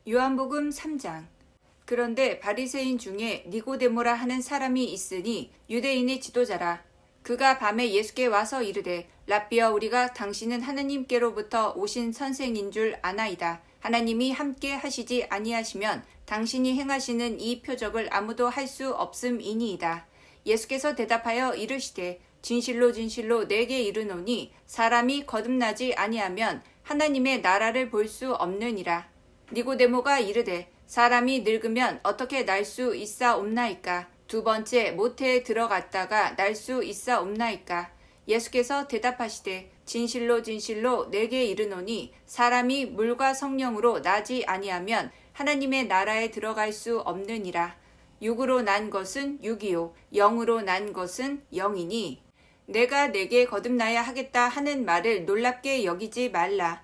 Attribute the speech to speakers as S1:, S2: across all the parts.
S1: 요한복음 3장. 그런데 바리새인 중에 니고데모라 하는 사람이 있으니 유대인의 지도자라. 그가 밤에 예수께 와서 이르되 랍비여, 우리가 당신은 하나님께로부터 오신 선생인 줄 아나이다. 하나님이 함께 하시지 아니하시면 당신이 행하시는 이 표적을 아무도 할 수 없음이니이다. 예수께서 대답하여 이르시되 진실로 진실로 내게 이르노니 사람이 거듭나지 아니하면 하나님의 나라를 볼 수 없느니라. 니고데모가 이르되 사람이 늙으면 어떻게 날 수 있사옵나이까? 두 번째 모태에 들어갔다가 날 수 있사옵나이까? 예수께서 대답하시되 진실로 진실로 내게 이르노니 사람이 물과 성령으로 나지 아니하면 하나님의 나라에 들어갈 수 없느니라. 육으로 난 것은 육이요 영으로 난 것은 영이니 내가 내게 거듭나야 하겠다 하는 말을 놀랍게 여기지 말라.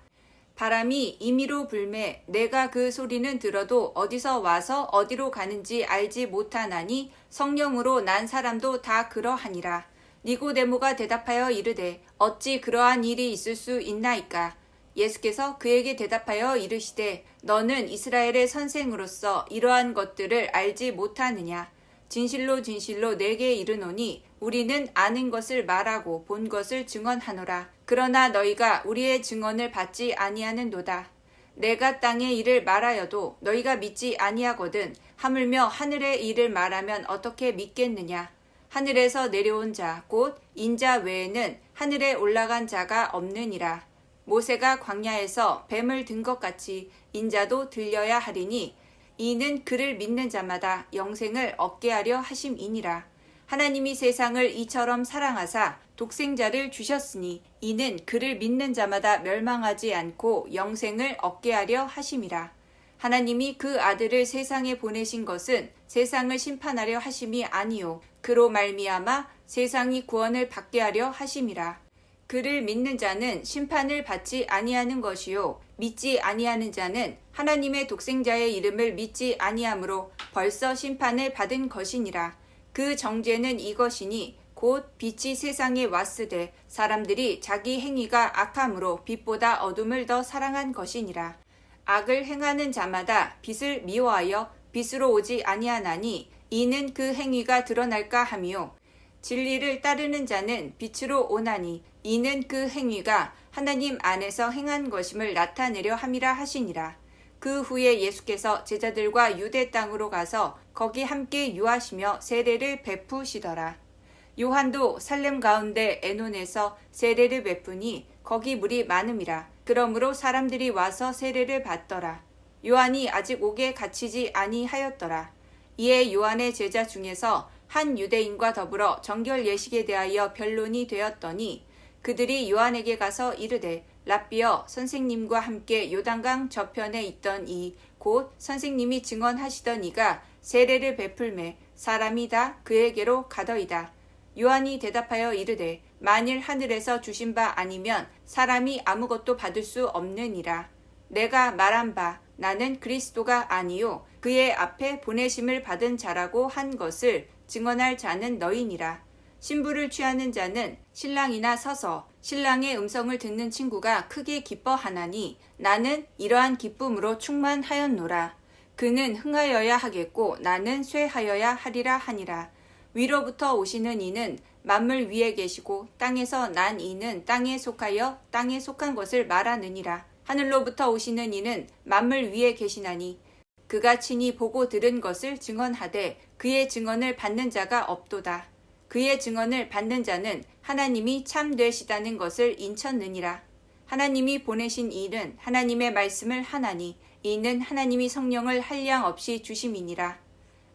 S1: 바람이 임의로 불매 내가 그 소리는 들어도 어디서 와서 어디로 가는지 알지 못하나니 성령으로 난 사람도 다 그러하니라. 니고데모가 대답하여 이르되 어찌 그러한 일이 있을 수 있나이까? 예수께서 그에게 대답하여 이르시되 너는 이스라엘의 선생으로서 이러한 것들을 알지 못하느냐? 진실로 진실로 내게 이르노니 우리는 아는 것을 말하고 본 것을 증언하노라. 그러나 너희가 우리의 증언을 받지 아니하는도다. 내가 땅의 일을 말하여도 너희가 믿지 아니하거든. 하물며 하늘의 일을 말하면 어떻게 믿겠느냐? 하늘에서 내려온 자 곧 인자 외에는 하늘에 올라간 자가 없느니라. 모세가 광야에서 뱀을 든 것 같이 인자도 들려야 하리니 이는 그를 믿는 자마다 영생을 얻게 하려 하심이니라. 하나님이 세상을 이처럼 사랑하사 독생자를 주셨으니 이는 그를 믿는 자마다 멸망하지 않고 영생을 얻게 하려 하심이라. 하나님이 그 아들을 세상에 보내신 것은 세상을 심판하려 하심이 아니요 그로 말미암아 세상이 구원을 받게 하려 하심이라. 그를 믿는 자는 심판을 받지 아니하는 것이요 믿지 아니하는 자는 하나님의 독생자의 이름을 믿지 아니하므로 벌써 심판을 받은 것이니라. 그 정죄는 이것이니 곧 빛이 세상에 왔으되 사람들이 자기 행위가 악함으로 빛보다 어둠을 더 사랑한 것이니라. 악을 행하는 자마다 빛을 미워하여 빛으로 오지 아니하나니 이는 그 행위가 드러날까 하미요 진리를 따르는 자는 빛으로 오나니 이는 그 행위가 하나님 안에서 행한 것임을 나타내려 함이라 하시니라. 그 후에 예수께서 제자들과 유대 땅으로 가서 거기 함께 유하시며 세례를 베푸시더라. 요한도 살렘 가운데 에논에서 세례를 베푸니 거기 물이 많음이라. 그러므로 사람들이 와서 세례를 받더라. 요한이 아직 옥에 갇히지 아니하였더라. 이에 요한의 제자 중에서 한 유대인과 더불어 정결 예식에 대하여 변론이 되었더니 그들이 요한에게 가서 이르되 랍비여, 선생님과 함께 요단강 저편에 있던 이 곧 선생님이 증언하시던 이가 세례를 베풀매 사람이 다 그에게로 가더이다. 요한이 대답하여 이르되 만일 하늘에서 주신 바 아니면 사람이 아무것도 받을 수 없느니라. 내가 말한 바 나는 그리스도가 아니요 그의 앞에 보내심을 받은 자라고 한 것을 증언할 자는 너희니라. 신부를 취하는 자는 신랑이나 서서 신랑의 음성을 듣는 친구가 크게 기뻐하나니 나는 이러한 기쁨으로 충만하였노라. 그는 흥하여야 하겠고 나는 쇠하여야 하리라 하니라. 위로부터 오시는 이는 만물 위에 계시고 땅에서 난 이는 땅에 속하여 땅에 속한 것을 말하느니라. 하늘로부터 오시는 이는 만물 위에 계시나니 그가 친히 보고 들은 것을 증언하되 그의 증언을 받는 자가 없도다. 그의 증언을 받는 자는 하나님이 참되시다는 것을 인쳤느니라. 하나님이 보내신 이는 하나님의 말씀을 하나니 이는 하나님이 성령을 한량 없이 주심이니라.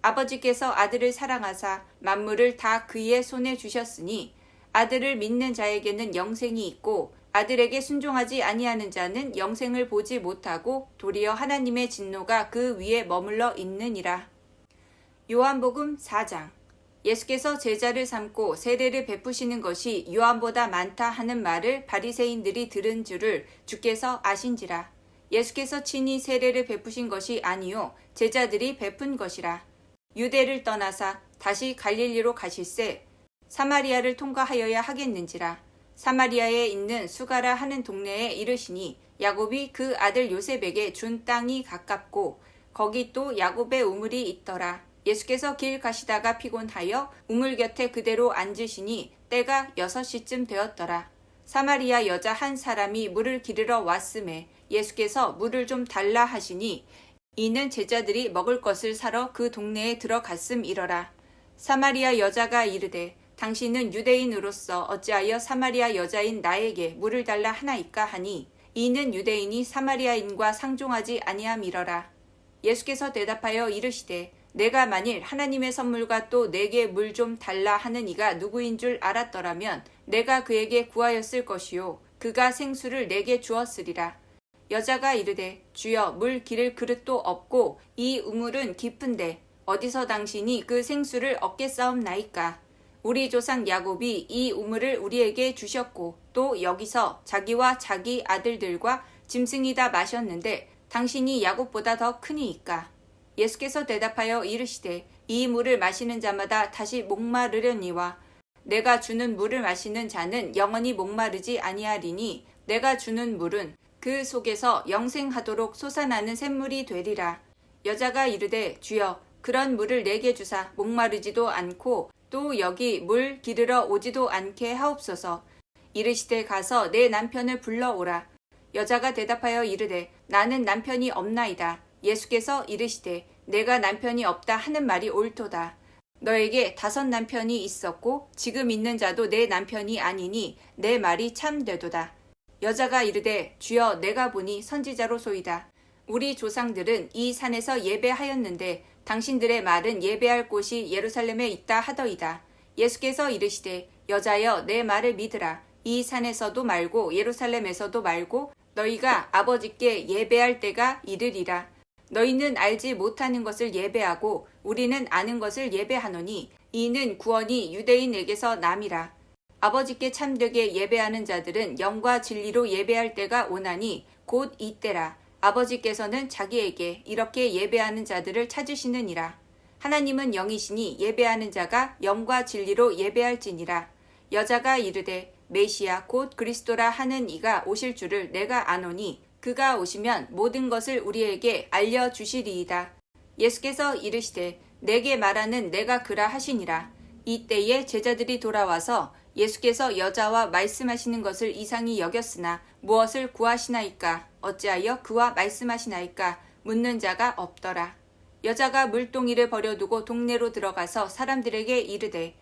S1: 아버지께서 아들을 사랑하사 만물을 다 그의 손에 주셨으니 아들을 믿는 자에게는 영생이 있고 아들에게 순종하지 아니하는 자는 영생을 보지 못하고 도리어 하나님의 진노가 그 위에 머물러 있느니라. 요한복음 4장. 예수께서 제자를 삼고 세례를 베푸시는 것이 요한보다 많다 하는 말을 바리새인들이 들은 줄을 주께서 아신지라. 예수께서 친히 세례를 베푸신 것이 아니요 제자들이 베푼 것이라. 유대를 떠나사 다시 갈릴리로 가실새 사마리아를 통과하여야 하겠는지라. 사마리아에 있는 수가라 하는 동네에 이르시니 야곱이 그 아들 요셉에게 준 땅이 가깝고 거기 또 야곱의 우물이 있더라. 예수께서 길 가시다가 피곤하여 우물 곁에 그대로 앉으시니 때가 6시쯤 되었더라. 사마리아 여자 한 사람이 물을 기르러 왔음에 예수께서 물을 좀 달라 하시니 이는 제자들이 먹을 것을 사러 그 동네에 들어갔음이러라. 사마리아 여자가 이르되 당신은 유대인으로서 어찌하여 사마리아 여자인 나에게 물을 달라 하나이까 하니 이는 유대인이 사마리아인과 상종하지 아니함이러라. 예수께서 대답하여 이르시되 내가 만일 하나님의 선물과 또 내게 물 좀 달라 하는 이가 누구인 줄 알았더라면 내가 그에게 구하였을 것이요 그가 생수를 내게 주었으리라. 여자가 이르되 주여 물 기를 그릇도 없고 이 우물은 깊은데 어디서 당신이 그 생수를 얻겠사옵나이까. 우리 조상 야곱이 이 우물을 우리에게 주셨고 또 여기서 자기와 자기 아들들과 짐승이 다 마셨는데 당신이 야곱보다 더 크니이까. 예수께서 대답하여 이르시되 이 물을 마시는 자마다 다시 목마르려니와 내가 주는 물을 마시는 자는 영원히 목마르지 아니하리니 내가 주는 물은 그 속에서 영생하도록 솟아나는 샘물이 되리라. 여자가 이르되 주여 그런 물을 내게 주사 목마르지도 않고 또 여기 물 기르러 오지도 않게 하옵소서. 이르시되 가서 내 남편을 불러오라. 여자가 대답하여 이르되 나는 남편이 없나이다. 예수께서 이르시되 내가 남편이 없다 하는 말이 옳도다. 너에게 5 남편이 있었고 지금 있는 자도 내 남편이 아니니 내 말이 참되도다. 여자가 이르되 주여 내가 보니 선지자로소이다. 우리 조상들은 이 산에서 예배하였는데 당신들의 말은 예배할 곳이 예루살렘에 있다 하더이다. 예수께서 이르시되 여자여 내 말을 믿으라. 이 산에서도 말고 예루살렘에서도 말고 너희가 아버지께 예배할 때가 이르리라. 너희는 알지 못하는 것을 예배하고 우리는 아는 것을 예배하노니 이는 구원이 유대인에게서 남이라. 아버지께 참되게 예배하는 자들은 영과 진리로 예배할 때가 오나니 곧 이때라. 아버지께서는 자기에게 이렇게 예배하는 자들을 찾으시느니라. 하나님은 영이시니 예배하는 자가 영과 진리로 예배할지니라. 여자가 이르되 메시아 곧 그리스도라 하는 이가 오실 줄을 내가 아노니 그가 오시면 모든 것을 우리에게 알려주시리이다. 예수께서 이르시되 내게 말하는 내가 그라 하시니라. 이때에 제자들이 돌아와서 예수께서 여자와 말씀하시는 것을 이상히 여겼으나 무엇을 구하시나이까 어찌하여 그와 말씀하시나이까 묻는 자가 없더라. 여자가 물동이를 버려두고 동네로 들어가서 사람들에게 이르되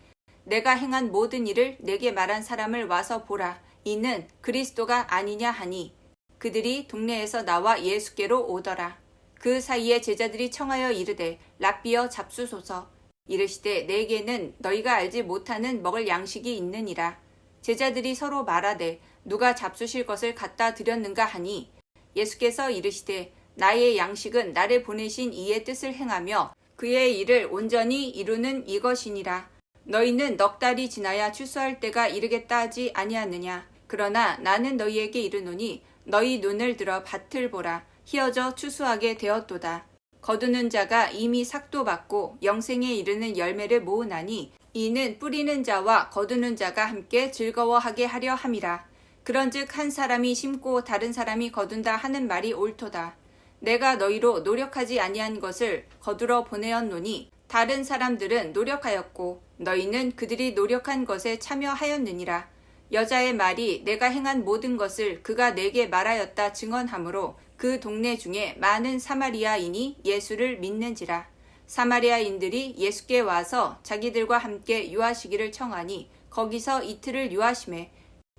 S1: 내가 행한 모든 일을 내게 말한 사람을 와서 보라. 이는 그리스도가 아니냐 하니 그들이 동네에서 나와 예수께로 오더라. 그 사이에 제자들이 청하여 이르되 랍비여 잡수소서. 이르시되 내게는 너희가 알지 못하는 먹을 양식이 있느니라. 제자들이 서로 말하되 누가 잡수실 것을 갖다 드렸는가 하니 예수께서 이르시되 나의 양식은 나를 보내신 이의 뜻을 행하며 그의 일을 온전히 이루는 이것이니라. 너희는 넉 달이 지나야 추수할 때가 이르겠다 하지 아니하느냐. 그러나 나는 너희에게 이르노니 너희 눈을 들어 밭을 보라. 희어져 추수하게 되었도다. 거두는 자가 이미 삭도 받고 영생에 이르는 열매를 모으나니 이는 뿌리는 자와 거두는 자가 함께 즐거워하게 하려 함이라. 그런즉 한 사람이 심고 다른 사람이 거둔다 하는 말이 옳도다. 내가 너희로 노력하지 아니한 것을 거두러 보내었노니 다른 사람들은 노력하였고 너희는 그들이 노력한 것에 참여하였느니라. 여자의 말이 내가 행한 모든 것을 그가 내게 말하였다 증언하므로 그 동네 중에 많은 사마리아인이 예수를 믿는지라. 사마리아인들이 예수께 와서 자기들과 함께 유하시기를 청하니 거기서 이틀을 유하심에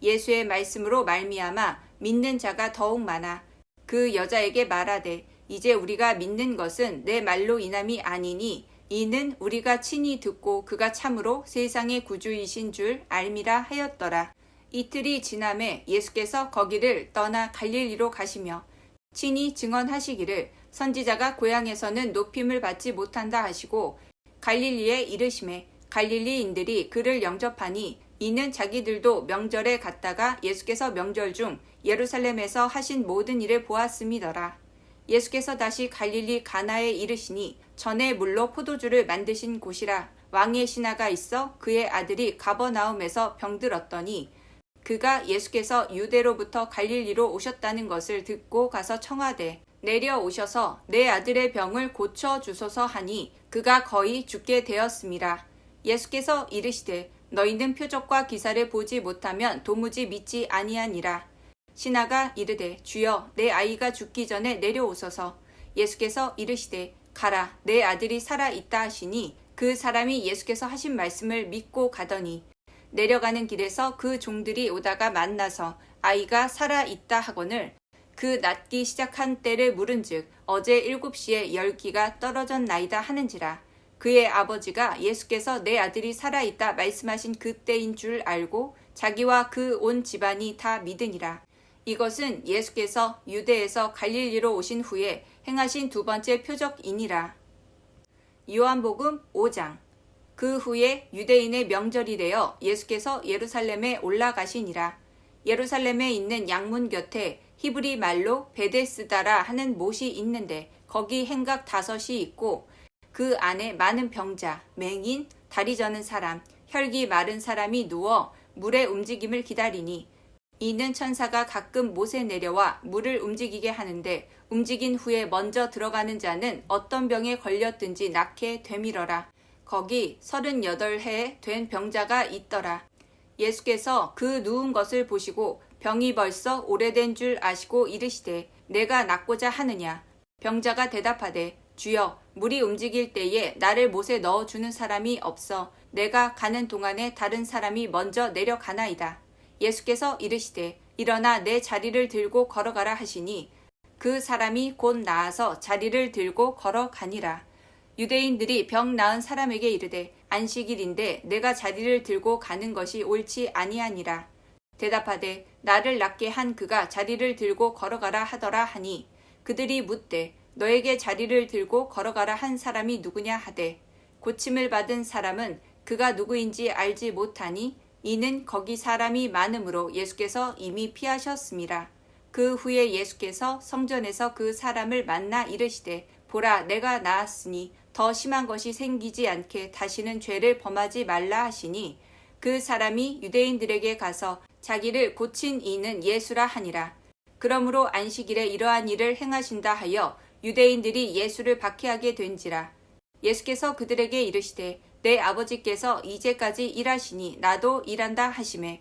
S1: 예수의 말씀으로 말미암아 믿는 자가 더욱 많아. 그 여자에게 말하되 이제 우리가 믿는 것은 내 말로 인함이 아니니 이는 우리가 친히 듣고 그가 참으로 세상의 구주이신 줄 알미라 하였더라. 이틀이 지남에 예수께서 거기를 떠나 갈릴리로 가시며 친히 증언하시기를 선지자가 고향에서는 높임을 받지 못한다 하시고 갈릴리에 이르심에 갈릴리인들이 그를 영접하니 이는 자기들도 명절에 갔다가 예수께서 명절 중 예루살렘에서 하신 모든 일을 보았음이더라. 예수께서 다시 갈릴리 가나에 이르시니 전에 물로 포도주를 만드신 곳이라. 왕의 신하가 있어 그의 아들이 가버나움에서 병들었더니 그가 예수께서 유대로부터 갈릴리로 오셨다는 것을 듣고 가서 청하되 내려오셔서 내 아들의 병을 고쳐 주소서 하니 그가 거의 죽게 되었음이라. 예수께서 이르시되 너희는 표적과 기사를 보지 못하면 도무지 믿지 아니하니라. 신하가 이르되 주여 내 아이가 죽기 전에 내려오소서. 예수께서 이르시되 가라 내 아들이 살아 있다 하시니 그 사람이 예수께서 하신 말씀을 믿고 가더니 내려가는 길에서 그 종들이 오다가 만나서 아이가 살아 있다 하거늘 그 낫기 시작한 때를 물은즉 어제 7시에 열기가 떨어졌나이다 하는지라. 그의 아버지가 예수께서 내 아들이 살아 있다 말씀하신 그때인 줄 알고 자기와 그 온 집안이 다 믿으니라. 이것은 예수께서 유대에서 갈릴리로 오신 후에 행하신 두 번째 표적이니라. 요한복음 5장. 그 후에 유대인의 명절이 되어 예수께서 예루살렘에 올라가시니라. 예루살렘에 있는 양문 곁에 히브리 말로 베데스다라 하는 못이 있는데 거기 행각 5이 있고 그 안에 많은 병자, 맹인, 다리 저는 사람, 혈기 마른 사람이 누워 물의 움직임을 기다리니 이는 천사가 가끔 못에 내려와 물을 움직이게 하는데 움직인 후에 먼저 들어가는 자는 어떤 병에 걸렸든지 낫게 되밀어라. 거기 38해 된 병자가 있더라. 예수께서 그 누운 것을 보시고 병이 벌써 오래된 줄 아시고 이르시되 내가 낫고자 하느냐. 병자가 대답하되 주여 물이 움직일 때에 나를 못에 넣어주는 사람이 없어 내가 가는 동안에 다른 사람이 먼저 내려가나이다. 예수께서 이르시되 일어나 내 자리를 들고 걸어가라 하시니 그 사람이 곧 나아서 자리를 들고 걸어가니라. 유대인들이 병 나은 사람에게 이르되 안식일인데 내가 자리를 들고 가는 것이 옳지 아니하니라. 대답하되 나를 낫게 한 그가 자리를 들고 걸어가라 하더라 하니 그들이 묻되 너에게 자리를 들고 걸어가라 한 사람이 누구냐 하되 고침을 받은 사람은 그가 누구인지 알지 못하니 이는 거기 사람이 많음으로 예수께서 이미 피하셨음이라. 그 후에 예수께서 성전에서 그 사람을 만나 이르시되 보라 내가 나았으니 더 심한 것이 생기지 않게 다시는 죄를 범하지 말라 하시니 그 사람이 유대인들에게 가서 자기를 고친 이는 예수라 하니라. 그러므로 안식일에 이러한 일을 행하신다 하여 유대인들이 예수를 박해하게 된지라. 예수께서 그들에게 이르시되 내 아버지께서 이제까지 일하시니 나도 일한다 하시매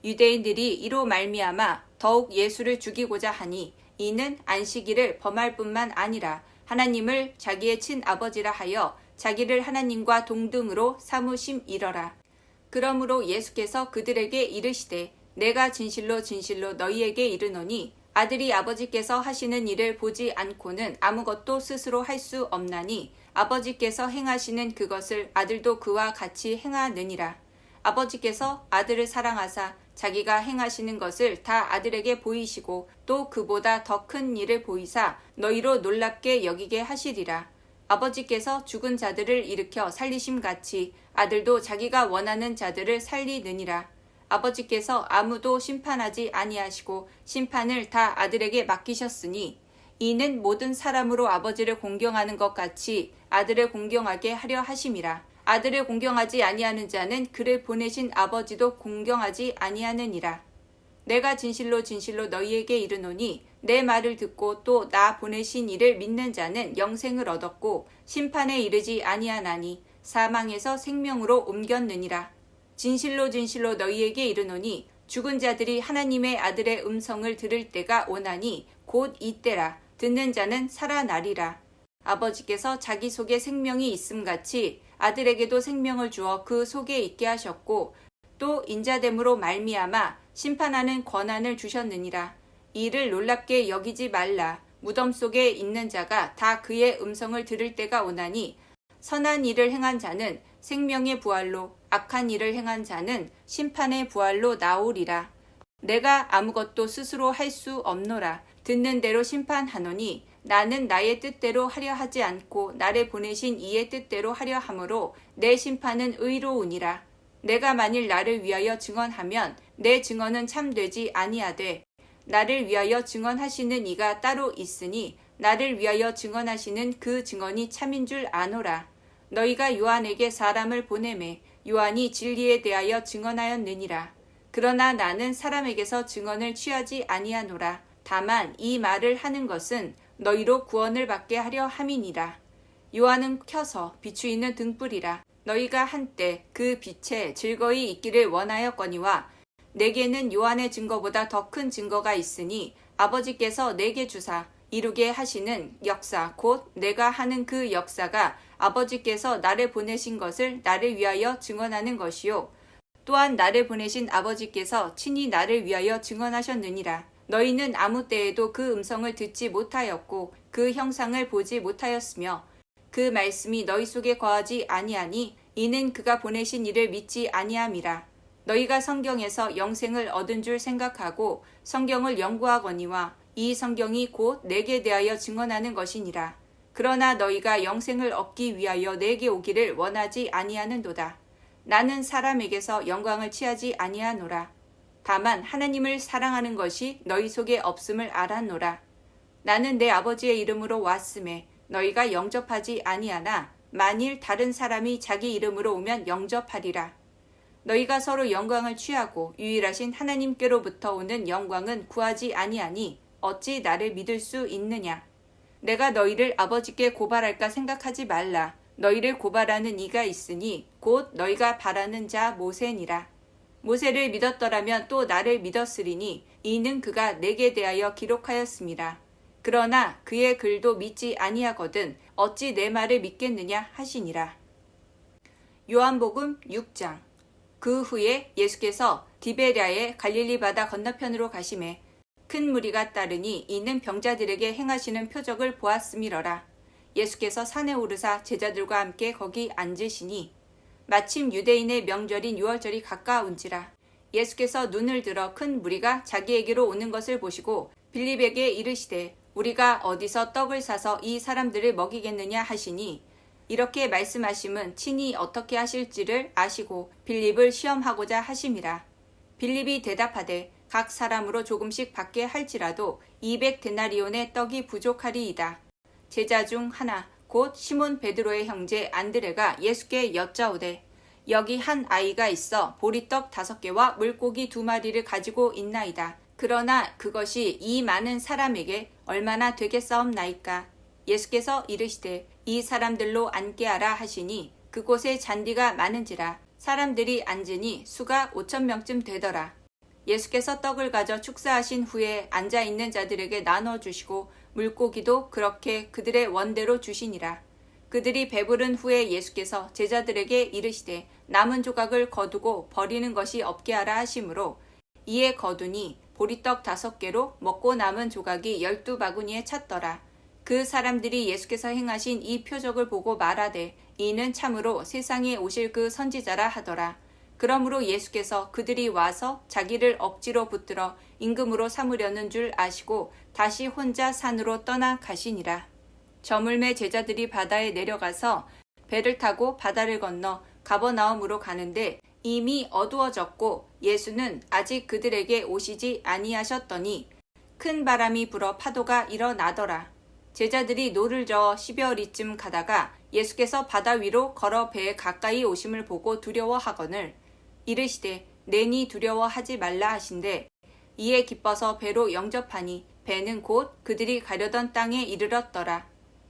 S1: 유대인들이 이로 말미암아 더욱 예수를 죽이고자 하니 이는 안식일을 범할 뿐만 아니라 하나님을 자기의 친아버지라 하여 자기를 하나님과 동등으로 삼으심이러라. 그러므로 예수께서 그들에게 이르시되 내가 진실로 진실로 너희에게 이르노니 아들이 아버지께서 하시는 일을 보지 않고는 아무것도 스스로 할 수 없나니 아버지께서 행하시는 그것을 아들도 그와 같이 행하느니라. 아버지께서 아들을 사랑하사 자기가 행하시는 것을 다 아들에게 보이시고 또 그보다 더 큰 일을 보이사 너희로 놀랍게 여기게 하시리라. 아버지께서 죽은 자들을 일으켜 살리심같이 아들도 자기가 원하는 자들을 살리느니라. 아버지께서 아무도 심판하지 아니하시고 심판을 다 아들에게 맡기셨으니 이는 모든 사람으로 아버지를 공경하는 것 같이 아들을 공경하게 하려 하심이라. 아들을 공경하지 아니하는 자는 그를 보내신 아버지도 공경하지 아니하느니라. 내가 진실로 진실로 너희에게 이르노니 내 말을 듣고 또 나 보내신 이를 믿는 자는 영생을 얻었고 심판에 이르지 아니하나니 사망에서 생명으로 옮겼느니라. 진실로 진실로 너희에게 이르노니 죽은 자들이 하나님의 아들의 음성을 들을 때가 오나니 곧 이때라. 듣는 자는 살아나리라. 아버지께서 자기 속에 생명이 있음같이 아들에게도 생명을 주어 그 속에 있게 하셨고 또 인자됨으로 말미암아 심판하는 권한을 주셨느니라. 이를 놀랍게 여기지 말라. 무덤 속에 있는 자가 다 그의 음성을 들을 때가 오나니 선한 일을 행한 자는 생명의 부활로 악한 일을 행한 자는 심판의 부활로 나오리라. 내가 아무것도 스스로 할 수 없노라. 듣는 대로 심판하노니 나는 나의 뜻대로 하려 하지 않고 나를 보내신 이의 뜻대로 하려 함으로 내 심판은 의로우니라. 내가 만일 나를 위하여 증언하면 내 증언은 참되지 아니하되 나를 위하여 증언하시는 이가 따로 있으니 나를 위하여 증언하시는 그 증언이 참인 줄 아노라. 너희가 요한에게 사람을 보내매 요한이 진리에 대하여 증언하였느니라. 그러나 나는 사람에게서 증언을 취하지 아니하노라. 다만 이 말을 하는 것은 너희로 구원을 받게 하려 함이니라. 요한은 켜서 비추이는 등불이라. 너희가 한때 그 빛에 즐거이 있기를 원하였거니와 내게는 요한의 증거보다 더 큰 증거가 있으니 아버지께서 내게 주사 이루게 하시는 역사 곧 내가 하는 그 역사가 아버지께서 나를 보내신 것을 나를 위하여 증언하는 것이요 또한 나를 보내신 아버지께서 친히 나를 위하여 증언하셨느니라. 너희는 아무 때에도 그 음성을 듣지 못하였고 그 형상을 보지 못하였으며 그 말씀이 너희 속에 거하지 아니하니 이는 그가 보내신 이를 믿지 아니함이라. 너희가 성경에서 영생을 얻은 줄 생각하고 성경을 연구하거니와 이 성경이 곧 내게 대하여 증언하는 것이니라. 그러나 너희가 영생을 얻기 위하여 내게 오기를 원하지 아니하는도다. 나는 사람에게서 영광을 취하지 아니하노라. 다만 하나님을 사랑하는 것이 너희 속에 없음을 알았노라. 나는 내 아버지의 이름으로 왔음에 너희가 영접하지 아니하나 만일 다른 사람이 자기 이름으로 오면 영접하리라. 너희가 서로 영광을 취하고 유일하신 하나님께로부터 오는 영광은 구하지 아니하니 어찌 나를 믿을 수 있느냐. 내가 너희를 아버지께 고발할까 생각하지 말라. 너희를 고발하는 이가 있으니 곧 너희가 바라는 자 모세니라. 모세를 믿었더라면 또 나를 믿었으리니 이는 그가 내게 대하여 기록하였음이라. 그러나 그의 글도 믿지 아니하거든 어찌 내 말을 믿겠느냐 하시니라. 요한복음 6장. 그 후에 예수께서 디베랴의 갈릴리 바다 건너편으로 가시매 큰 무리가 따르니 이는 병자들에게 행하시는 표적을 보았음이러라. 예수께서 산에 오르사 제자들과 함께 거기 앉으시니 마침 유대인의 명절인 유월절이 가까운지라. 예수께서 눈을 들어 큰 무리가 자기에게로 오는 것을 보시고 빌립에게 이르시되 우리가 어디서 떡을 사서 이 사람들을 먹이겠느냐 하시니 이렇게 말씀하심은 친히 어떻게 하실지를 아시고 빌립을 시험하고자 하심이라. 빌립이 대답하되 각 사람으로 조금씩 받게 할지라도 200데나리온의 떡이 부족하리이다. 제자 중 하나 곧 시몬 베드로의 형제 안드레가 예수께 여짜오되 여기 한 아이가 있어 보리떡 5개와 물고기 2마리를 가지고 있나이다. 그러나 그것이 이 많은 사람에게 얼마나 되겠사옵나이까. 예수께서 이르시되 이 사람들로 앉게 하라 하시니 그곳에 잔디가 많은지라 사람들이 앉으니 수가 5,000명쯤 되더라. 예수께서 떡을 가져 축사하신 후에 앉아있는 자들에게 나눠주시고 물고기도 그렇게 그들의 원대로 주시니라. 그들이 배부른 후에 예수께서 제자들에게 이르시되 남은 조각을 거두고 버리는 것이 없게 하라 하시므로 이에 거두니 보리떡 5개로 먹고 남은 조각이 12바구니에 찼더라. 그 사람들이 예수께서 행하신 이 표적을 보고 말하되 이는 참으로 세상에 오실 그 선지자라 하더라. 그러므로 예수께서 그들이 와서 자기를 억지로 붙들어 임금으로 삼으려는 줄 아시고 다시 혼자 산으로 떠나 가시니라. 저물매 제자들이 바다에 내려가서 배를 타고 바다를 건너 가버나움으로 가는데 이미 어두워졌고 예수는 아직 그들에게 오시지 아니하셨더니 큰 바람이 불어 파도가 일어나더라. 제자들이 노를 저어 12어리쯤 가다가 예수께서 바다 위로 걸어 배에 가까이 오심을 보고 두려워하거늘 이르시되 내니 두려워하지 말라 하신대 이에 기뻐서 배로 영접하니 배는 곧 그들이 가려던 땅에 이르렀더라.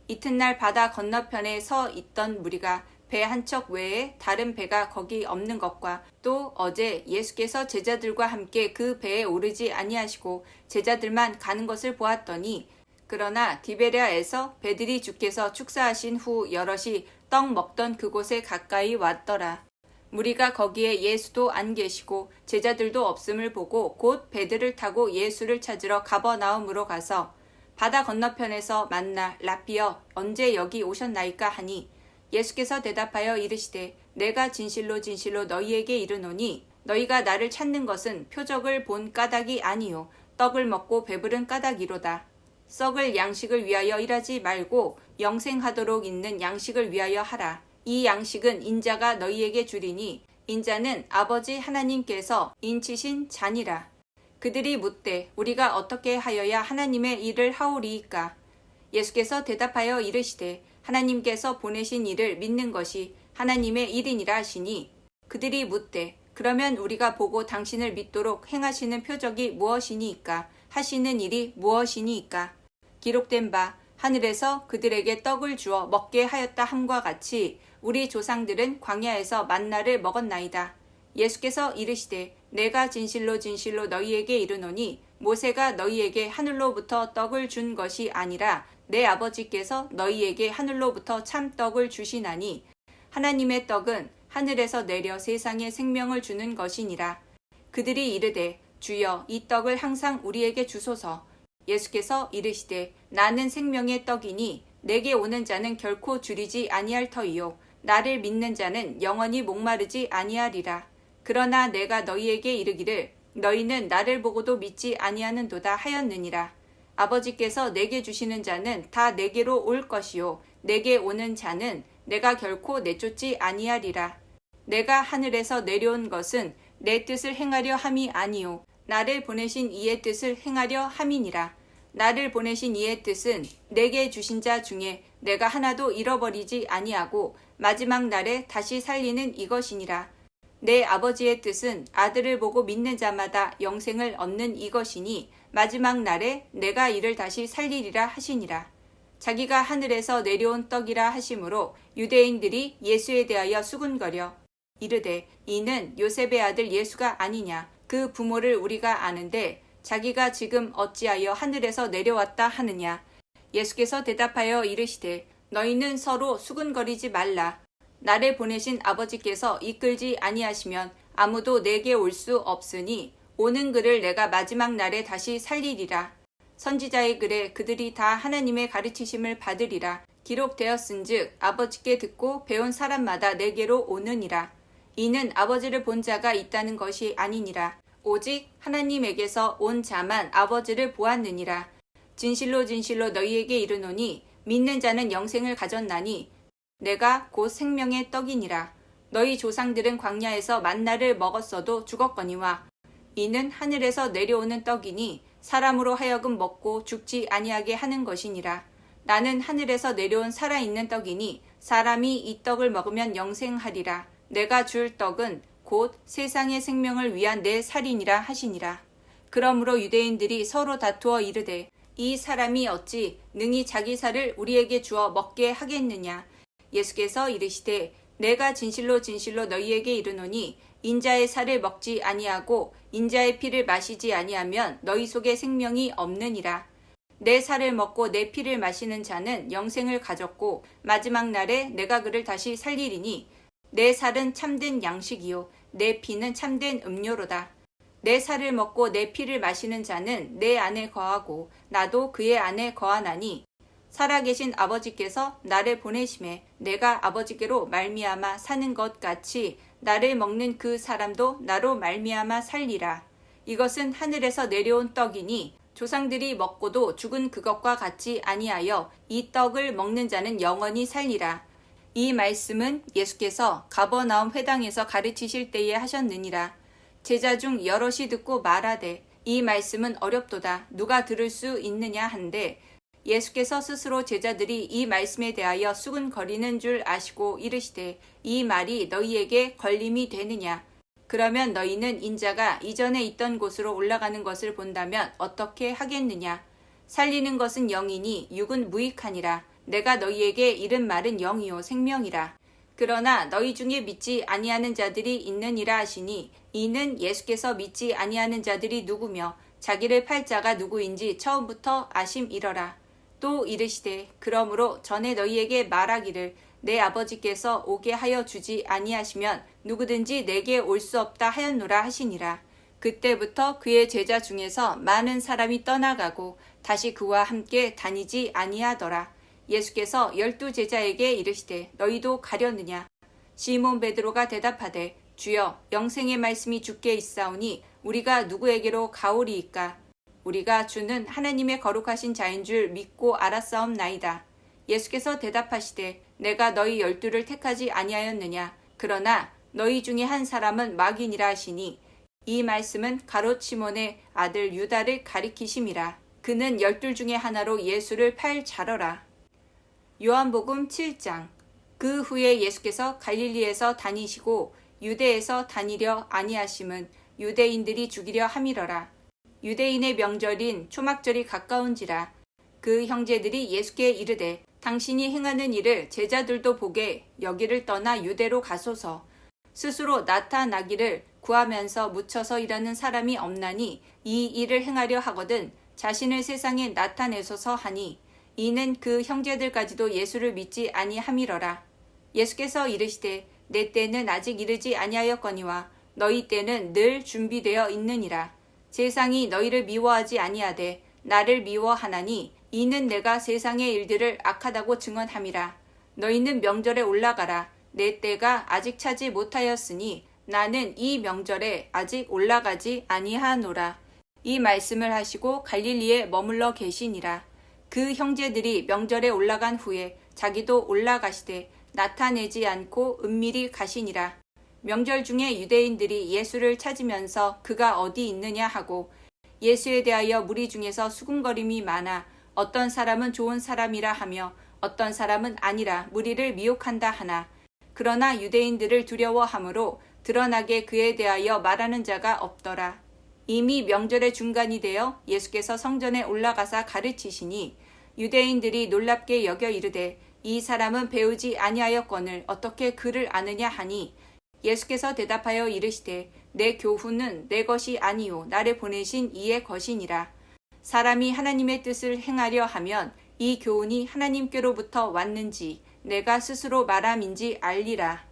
S1: 이튿날 바다 건너편에 서 있던 무리가 배 한 척 외에 다른 배가 거기 없는 것과 또 어제 예수께서 제자들과 함께 그 배에 오르지 아니하시고 제자들만 가는 것을 보았더니 그러나 디베랴에서 배들이 주께서 축사하신 후 여럿이 떡 먹던 그곳에 가까이 왔더라. 무리가 거기에 예수도 안 계시고 제자들도 없음을 보고 곧 배들을 타고 예수를 찾으러 가버나움으로 가서 바다 건너편에서 만나 라삐어 언제 여기 오셨나이까 하니 예수께서 대답하여 이르시되 내가 진실로 진실로 너희에게 이르노니 너희가 나를 찾는 것은 표적을 본 까닭이 아니요 떡을 먹고 배부른 까닭이로다. 썩을 양식을 위하여 일하지 말고 영생하도록 있는 양식을 위하여 하라. 이 양식은 인자가 너희에게 주리니 인자는 아버지 하나님께서 인치신 자니라. 그들이 묻되 우리가 어떻게 하여야 하나님의 일을 하오리이까? 예수께서 대답하여 이르시되 하나님께서 보내신 일을 믿는 것이 하나님의 일이니라 하시니 그들이 묻되 그러면 우리가 보고 당신을 믿도록 행하시는 표적이 무엇이니이까? 하시는 일이 무엇이니이까? 기록된 바 하늘에서 그들에게 떡을 주어 먹게 하였다 함과 같이 우리 조상들은 광야에서 만나를 먹었나이다. 예수께서 이르시되 내가 진실로 진실로 너희에게 이르노니 모세가 너희에게 하늘로부터 떡을 준 것이 아니라 내 아버지께서 너희에게 하늘로부터 참 떡을 주시나니 하나님의 떡은 하늘에서 내려 세상에 생명을 주는 것이니라. 그들이 이르되 주여 이 떡을 항상 우리에게 주소서. 예수께서 이르시되 나는 생명의 떡이니 내게 오는 자는 결코 줄이지 아니할 터이요 나를 믿는 자는 영원히 목마르지 아니하리라. 그러나 내가 너희에게 이르기를 너희는 나를 보고도 믿지 아니하는도다 하였느니라. 아버지께서 내게 주시는 자는 다 내게로 올 것이요 내게 오는 자는 내가 결코 내쫓지 아니하리라. 내가 하늘에서 내려온 것은 내 뜻을 행하려 함이 아니요 나를 보내신 이의 뜻을 행하려 함이니라. 나를 보내신 이의 뜻은 내게 주신 자 중에 내가 하나도 잃어버리지 아니하고 마지막 날에 다시 살리는 이것이니라. 내 아버지의 뜻은 아들을 보고 믿는 자마다 영생을 얻는 이것이니 마지막 날에 내가 이를 다시 살리리라 하시니라. 자기가 하늘에서 내려온 떡이라 하심으로 유대인들이 예수에 대하여 수군거려 이르되 이는 요셉의 아들 예수가 아니냐. 그 부모를 우리가 아는데 자기가 지금 어찌하여 하늘에서 내려왔다 하느냐. 예수께서 대답하여 이르시되 너희는 서로 수군거리지 말라. 나를 보내신 아버지께서 이끌지 아니하시면 아무도 내게 올 수 없으니 오는 그를 내가 마지막 날에 다시 살리리라. 선지자의 글에 그들이 다 하나님의 가르치심을 받으리라. 기록되었은즉 아버지께 듣고 배운 사람마다 내게로 오느니라. 이는 아버지를 본 자가 있다는 것이 아니니라. 오직 하나님에게서 온 자만 아버지를 보았느니라. 진실로 진실로 너희에게 이르노니 믿는 자는 영생을 가졌나니 내가 곧 생명의 떡이니라. 너희 조상들은 광야에서 만나를 먹었어도 죽었거니와 이는 하늘에서 내려오는 떡이니 사람으로 하여금 먹고 죽지 아니하게 하는 것이니라. 나는 하늘에서 내려온 살아있는 떡이니 사람이 이 떡을 먹으면 영생하리라. 내가 줄 떡은 곧 세상의 생명을 위한 내 살이니라 하시니라. 그러므로 유대인들이 서로 다투어 이르되 이 사람이 어찌 능히 자기 살을 우리에게 주어 먹게 하겠느냐. 예수께서 이르시되 내가 진실로 진실로 너희에게 이르노니 인자의 살을 먹지 아니하고 인자의 피를 마시지 아니하면 너희 속에 생명이 없느니라. 내 살을 먹고 내 피를 마시는 자는 영생을 가졌고 마지막 날에 내가 그를 다시 살리리니 내 살은 참된 양식이요 내 피는 참된 음료로다. 내 살을 먹고 내 피를 마시는 자는 내 안에 거하고 나도 그의 안에 거하나니 살아계신 아버지께서 나를 보내심에 내가 아버지께로 말미암아 사는 것 같이 나를 먹는 그 사람도 나로 말미암아 살리라. 이것은 하늘에서 내려온 떡이니 조상들이 먹고도 죽은 그것과 같지 아니하여 이 떡을 먹는 자는 영원히 살리라. 이 말씀은 예수께서 가버나움 회당에서 가르치실 때에 하셨느니라. 제자 중 여럿이 듣고 말하되 이 말씀은 어렵도다. 누가 들을 수 있느냐 한데 예수께서 스스로 제자들이 이 말씀에 대하여 수군거리는 줄 아시고 이르시되 이 말이 너희에게 걸림이 되느냐. 그러면 너희는 인자가 이전에 있던 곳으로 올라가는 것을 본다면 어떻게 하겠느냐. 살리는 것은 영이니 육은 무익하니라. 내가 너희에게 이른 말은 영이요 생명이라. 그러나 너희 중에 믿지 아니하는 자들이 있느니라 하시니 이는 예수께서 믿지 아니하는 자들이 누구며 자기를 팔 자가 누구인지 처음부터 아심이러라. 또 이르시되 그러므로 전에 너희에게 말하기를 내 아버지께서 오게 하여 주지 아니하시면 누구든지 내게 올 수 없다 하였노라 하시니라. 그때부터 그의 제자 중에서 많은 사람이 떠나가고 다시 그와 함께 다니지 아니하더라. 예수께서 12 제자에게 이르시되 너희도 가려느냐. 시몬 베드로가 대답하되 주여 영생의 말씀이 주께 있사오니 우리가 누구에게로 가오리이까. 우리가 주는 하나님의 거룩하신 자인 줄 믿고 알았사옵나이다. 예수께서 대답하시되 내가 너희 12를 택하지 아니하였느냐. 그러나 너희 중에 한 사람은 마귀니라 하시니 이 말씀은 가롯 시몬의 아들 유다를 가리키심이라. 그는 12 중에 하나로 예수를 팔 자러라. 요한복음 7장. 그 후에 예수께서 갈릴리에서 다니시고 유대에서 다니려 아니하심은 유대인들이 죽이려 함이러라. 유대인의 명절인 초막절이 가까운지라. 그 형제들이 예수께 이르되 당신이 행하는 일을 제자들도 보게 여기를 떠나 유대로 가소서. 스스로 나타나기를 구하면서 묻혀서 일하는 사람이 없나니 이 일을 행하려 하거든 자신을 세상에 나타내소서 하니 이는 그 형제들까지도 예수를 믿지 아니함이러라. 예수께서 이르시되 내 때는 아직 이르지 아니하였거니와 너희 때는 늘 준비되어 있느니라. 세상이 너희를 미워하지 아니하되 나를 미워하나니 이는 내가 세상의 일들을 악하다고 증언함이라. 너희는 명절에 올라가라. 내 때가 아직 차지 못하였으니 나는 이 명절에 아직 올라가지 아니하노라. 이 말씀을 하시고 갈릴리에 머물러 계시니라. 그 형제들이 명절에 올라간 후에 자기도 올라가시되 나타내지 않고 은밀히 가시니라. 명절 중에 유대인들이 예수를 찾으면서 그가 어디 있느냐 하고 예수에 대하여 무리 중에서 수군거림이 많아 어떤 사람은 좋은 사람이라 하며 어떤 사람은 아니라 무리를 미혹한다 하나 그러나 유대인들을 두려워하므로 드러나게 그에 대하여 말하는 자가 없더라. 이미 명절의 중간이 되어 예수께서 성전에 올라가사 가르치시니 유대인들이 놀랍게 여겨 이르되 이 사람은 배우지 아니하였거늘 어떻게 그를 아느냐 하니 예수께서 대답하여 이르시되 내 교훈은 내 것이 아니요 나를 보내신 이의 것이니라. 사람이 하나님의 뜻을 행하려 하면 이 교훈이 하나님께로부터 왔는지 내가 스스로 말함인지 알리라.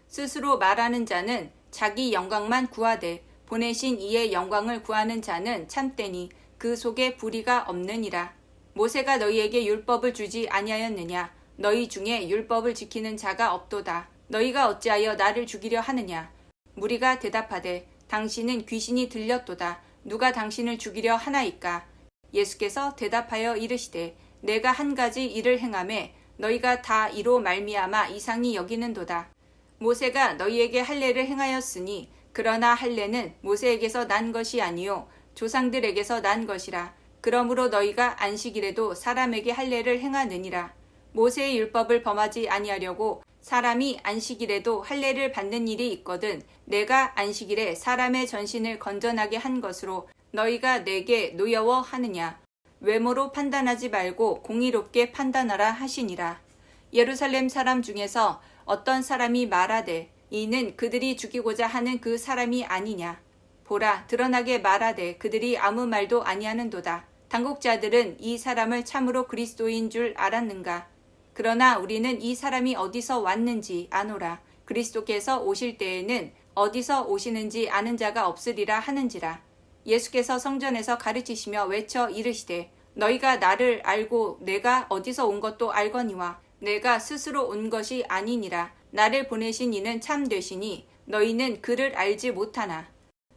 S1: 스스로 말하는 자는 자기 영광만 구하되 보내신 이의 영광을 구하는 자는 참되니 그 속에 불의가 없느니라. 모세가 너희에게 율법을 주지 아니하였느냐? 너희 중에 율법을 지키는 자가 없도다. 너희가 어찌하여 나를 죽이려 하느냐? 무리가 대답하되 당신은 귀신이 들렸도다. 누가 당신을 죽이려 하나이까? 예수께서 대답하여 이르시되 내가 한 가지 일을 행하매 너희가 다 이로 말미암아 이상히 여기는도다. 모세가 너희에게 할례를 행하였으니 그러나 할례는 모세에게서 난 것이 아니요 조상들에게서 난 것이라. 그러므로 너희가 안식일에도 사람에게 할례를 행하느니라. 모세의 율법을 범하지 아니하려고 사람이 안식일에도 할례를 받는 일이 있거든 내가 안식일에 사람의 전신을 건전하게 한 것으로 너희가 내게 노여워하느냐. 외모로 판단하지 말고 공의롭게 판단하라 하시니라. 예루살렘 사람 중에서 어떤 사람이 말하되 이는 그들이 죽이고자 하는 그 사람이 아니냐. 보라 드러나게 말하되 그들이 아무 말도 아니하는도다. 당국자들은 이 사람을 참으로 그리스도인 줄 알았는가. 그러나 우리는 이 사람이 어디서 왔는지 아노라. 그리스도께서 오실 때에는 어디서 오시는지 아는 자가 없으리라 하는지라. 예수께서 성전에서 가르치시며 외쳐 이르시되 너희가 나를 알고 내가 어디서 온 것도 알거니와 내가 스스로 온 것이 아니니라. 나를 보내신 이는 참되시니 너희는 그를 알지 못하나.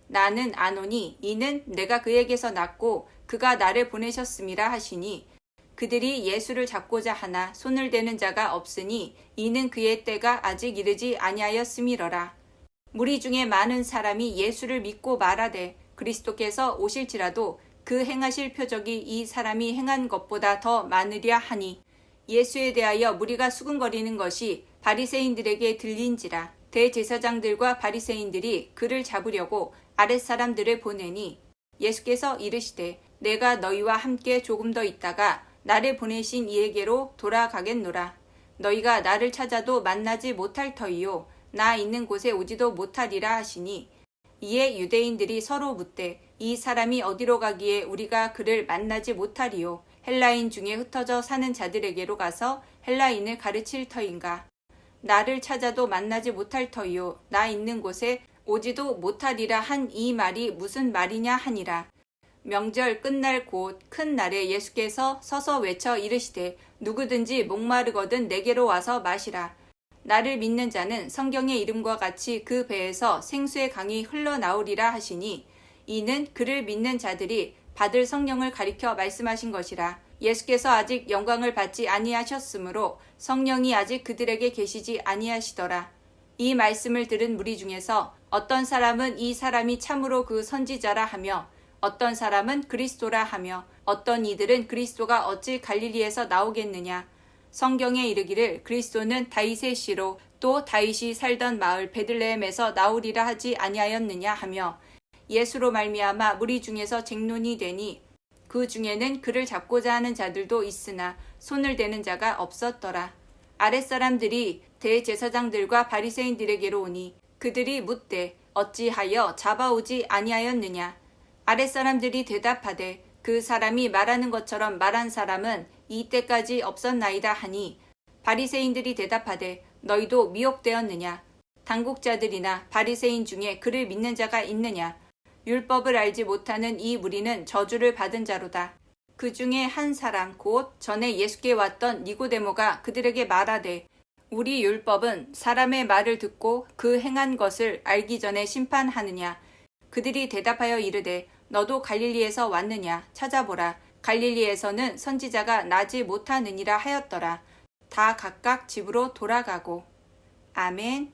S1: 나는 아노니 이는 내가 그에게서 났고 그가 나를 보내셨음이라 하시니 그들이 예수를 잡고자 하나 손을 대는 자가 없으니 이는 그의 때가 아직 이르지 아니하였음이러라. 무리 중에 많은 사람이 예수를 믿고 말하되 그리스도께서 오실지라도 그 행하실 표적이 이 사람이 행한 것보다 더 많으랴 하니 예수에 대하여 무리가 수군거리는 것이 바리새인들에게 들린지라. 대제사장들과 바리새인들이 그를 잡으려고 아랫사람들을 보내니 예수께서 이르시되 내가 너희와 함께 조금 더 있다가 나를 보내신 이에게로 돌아가겠노라. 너희가 나를 찾아도 만나지 못할 터이요 나 있는 곳에 오지도 못하리라 하시니 이에 유대인들이 서로 묻되 이 사람이 어디로 가기에 우리가 그를 만나지 못하리요. 헬라인 중에 흩어져 사는 자들에게로 가서 헬라인을 가르칠 터인가. 나를 찾아도 만나지 못할 터이요 나 있는 곳에 오지도 못하리라 한 이 말이 무슨 말이냐 하니라. 명절 끝날 곧 큰 날에 예수께서 서서 외쳐 이르시되 누구든지 목마르거든 내게로 와서 마시라. 나를 믿는 자는 성경의 이름과 같이 그 배에서 생수의 강이 흘러나오리라 하시니 이는 그를 믿는 자들이 받을 성령을 가리켜 말씀하신 것이라. 예수께서 아직 영광을 받지 아니하셨으므로 성령이 아직 그들에게 계시지 아니하시더라. 이 말씀을 들은 무리 중에서 어떤 사람은 이 사람이 참으로 그 선지자라 하며 어떤 사람은 그리스도라 하며 어떤 이들은 그리스도가 어찌 갈릴리에서 나오겠느냐. 성경에 이르기를 그리스도는 다윗의 씨로 또 다윗이 살던 마을 베들레헴에서 나오리라 하지 아니하였느냐 하며 예수로 말미암아 무리 중에서 쟁론이 되니 그 중에는 그를 잡고자 하는 자들도 있으나 손을 대는 자가 없었더라. 아랫사람들이 대제사장들과 바리새인들에게로 오니 그들이 묻되 어찌하여 잡아오지 아니하였느냐. 아랫사람들이 대답하되 그 사람이 말하는 것처럼 말한 사람은 이때까지 없었나이다 하니 바리새인들이 대답하되 너희도 미혹되었느냐. 당국자들이나 바리새인 중에 그를 믿는 자가 있느냐. 율법을 알지 못하는 이 무리는 저주를 받은 자로다. 그 중에 한 사람 곧 전에 예수께 왔던 니고데모가 그들에게 말하되 우리 율법은 사람의 말을 듣고 그 행한 것을 알기 전에 심판하느냐. 그들이 대답하여 이르되 너도 갈릴리에서 왔느냐. 찾아보라. 갈릴리에서는 선지자가 나지 못하느니라 하였더라. 다 각각 집으로 돌아가고. 아멘.